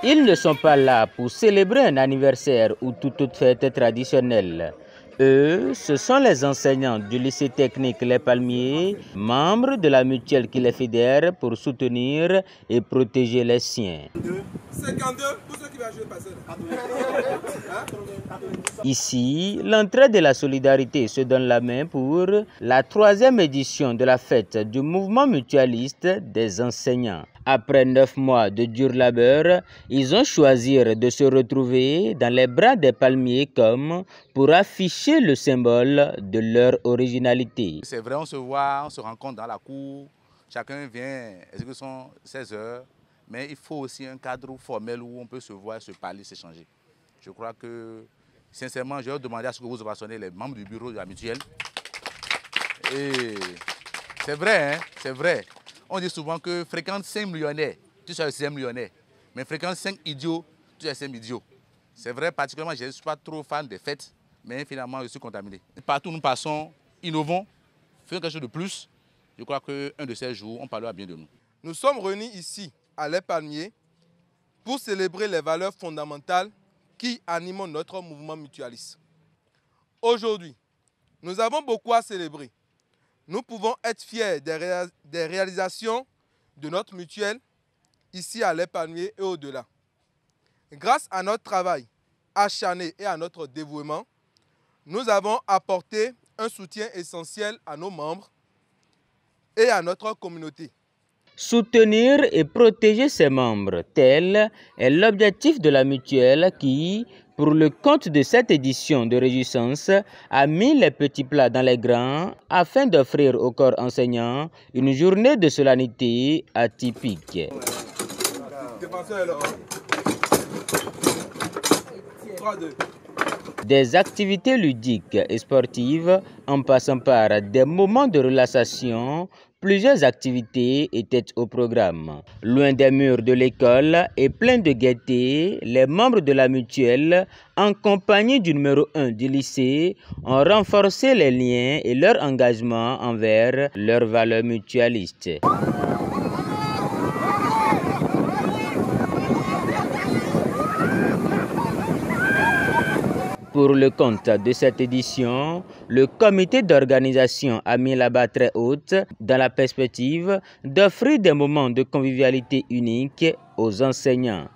Ils ne sont pas là pour célébrer un anniversaire ou toute autre fête traditionnelle. Eux, ce sont les enseignants du lycée technique Les Palmiers, membres de la mutuelle qui les fédère pour soutenir et protéger les siens. 52 pour ceux qui vont jouer passer. Ici, l'entraide et la solidarité se donnent la main pour la 3e édition de la fête du mouvement mutualiste des enseignants. Après 9 mois de dur labeur, ils ont choisi de se retrouver dans les bras des palmiers comme pour afficher le symbole de leur originalité. C'est vrai, on se voit, on se rencontre dans la cour, chacun vient exécuter ses heures, mais il faut aussi un cadre formel où on peut se voir, se parler, s'échanger. Je crois que, sincèrement, je vais demander à ce que vous observiez les membres du bureau de la mutuelle. Et c'est vrai, hein, c'est vrai. On dit souvent que fréquente 5 millionnaires, tu seras le 6e millionnaire. Mais fréquente 5 idiots, tu es le 5e idiot. C'est vrai, particulièrement, je ne suis pas trop fan des fêtes, mais finalement, je suis contaminé. Partout où nous passons, innovons, faisons quelque chose de plus. Je crois qu'un de ces jours, on parlera bien de nous. Nous sommes réunis ici, à Les Palmiers, pour célébrer les valeurs fondamentales qui animent notre mouvement mutualiste. Aujourd'hui, nous avons beaucoup à célébrer. Nous pouvons être fiers des réalisations de notre mutuelle ici à Les Palmiers et au-delà. Grâce à notre travail acharné et à notre dévouement, nous avons apporté un soutien essentiel à nos membres et à notre communauté. Soutenir et protéger ses membres, tel est l'objectif de la mutuelle qui, pour le compte de cette édition de Réjouissance, a mis les petits plats dans les grands afin d'offrir au corps enseignant une journée de solennité atypique. Des activités ludiques et sportives en passant par des moments de relaxation, plusieurs activités étaient au programme. Loin des murs de l'école et plein de gaieté, les membres de la mutuelle, en compagnie du numéro 1 du lycée, ont renforcé les liens et leur engagement envers leurs valeurs mutualistes. Pour le compte de cette édition, le comité d'organisation a mis la barre très haute dans la perspective d'offrir des moments de convivialité uniques aux enseignants.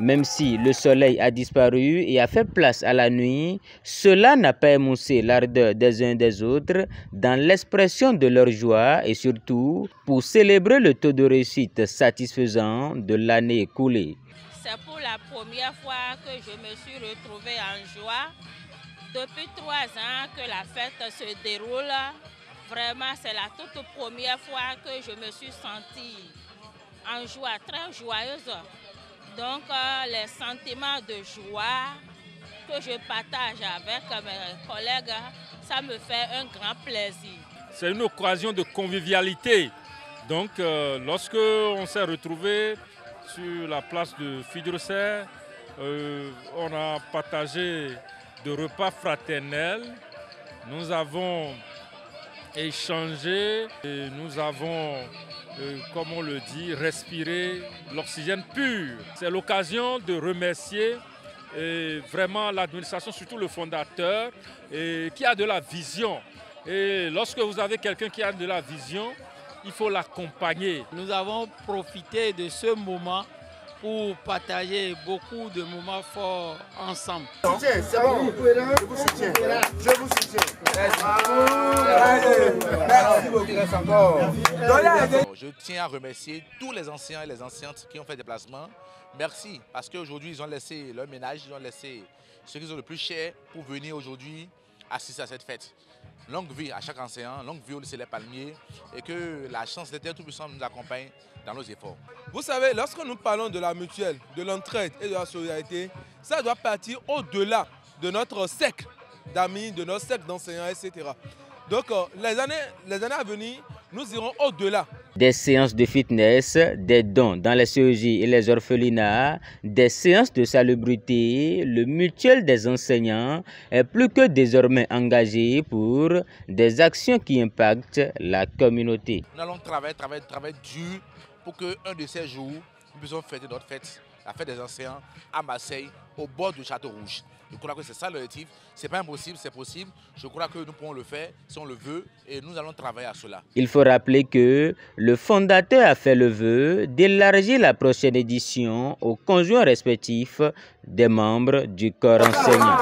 Même si le soleil a disparu et a fait place à la nuit, cela n'a pas émoussé l'ardeur des uns des autres dans l'expression de leur joie et surtout pour célébrer le taux de réussite satisfaisant de l'année écoulée. C'est pour la première fois que je me suis retrouvée en joie. Depuis 3 ans que la fête se déroule, vraiment c'est la toute première fois que je me suis sentie en joie, très joyeuse. Donc les sentiments de joie que je partage avec mes collègues, ça me fait un grand plaisir. C'est une occasion de convivialité. Donc lorsque on s'est retrouvés sur la place de Fidroser, on a partagé de repas fraternels. Nous avons échangé et nous avons, comme on le dit, respiré l'oxygène pur. C'est l'occasion de remercier vraiment l'administration, surtout le fondateur, qui a de la vision. Et lorsque vous avez quelqu'un qui a de la vision, il faut l'accompagner. Nous avons profité de ce moment pour partager beaucoup de moments forts ensemble. C'est bon, je vous soutiens. Je vous soutiens. Je tiens à remercier tous les anciens et les anciennes qui ont fait des déplacements. Merci, parce qu'aujourd'hui, ils ont laissé leur ménage, ils ont laissé ce qu'ils ont le plus cher pour venir aujourd'hui assister à cette fête. Longue vie à chaque enseignant, longue vie au lycée Les Palmiers et que la chance d'être Tout-Puissant nous accompagne dans nos efforts. Vous savez, lorsque nous parlons de la mutuelle, de l'entraide et de la solidarité, ça doit partir au-delà de notre cercle d'amis, de notre cercle d'enseignants, etc. Donc les années à venir, nous irons au-delà. Des séances de fitness, des dons dans les CEJ et les orphelinats, des séances de salubrité, le mutuel des enseignants est plus que désormais engagé pour des actions qui impactent la communauté. Nous allons travailler dur pour qu'un de ces jours, nous puissions fêter notre fête, la fête des enseignants à Marseille, au bord du Château Rouge. Je crois que c'est ça l'objectif. Ce n'est pas impossible, c'est possible. Je crois que nous pourrons le faire si on le veut et nous allons travailler à cela. Il faut rappeler que le fondateur a fait le vœu d'élargir la prochaine édition aux conjoints respectifs des membres du corps enseignant.